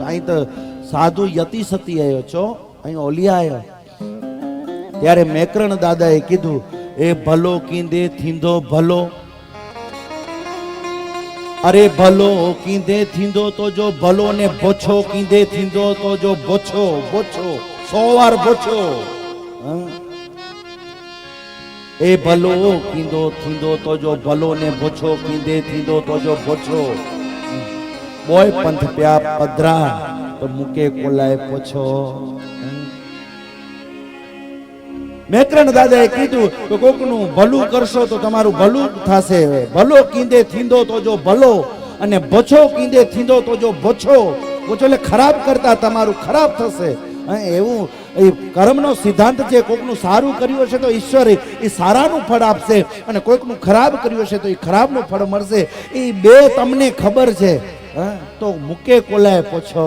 અહીં તો સાધુ યતિ સતી આવ્યો છો, અહીં ઓલિયા આવ્યો. ત્યારે મેકરણ દાદાએ કીધું, એ ભલો કીંદે થીંદો ભલો. અરે ભલો કીંદે થીંદો તો જો ભલો, ને બોછો કીંદે થીંદો તો જો બોછો. બોછો 100 વાર બોછો. એ ભલો કીંદો થીંદો તો જો ભલો, ને બોછો કીંદે થીંદો તો જો બોછો. બોય પંથ પ્યા પધરા તો મુકે કોલાય પોછો. મેકરણ દાદાએ કીધું કે કોકનું ભલું કરશો તો તમારું ભલું થશે. ભલો કીંદે થીંદો તો જો ભલો, અને બોછો કીંદે થીંદો તો જો બોછો. બોછો એટલે ખરાબ કરતા તમારું ખરાબ થશે. એવું એ કર્મનો સિદ્ધાંત છે. કોકનું સારું કર્યું હશે તો ઈશ્વર એ સારાનું ફળ આપશે, અને કોઈકનું ખરાબ કર્યું હશે તો એ ખરાબનું ફળ મળશે. એ બે તમને ખબર છે તો મુકે કોલાય પોછો.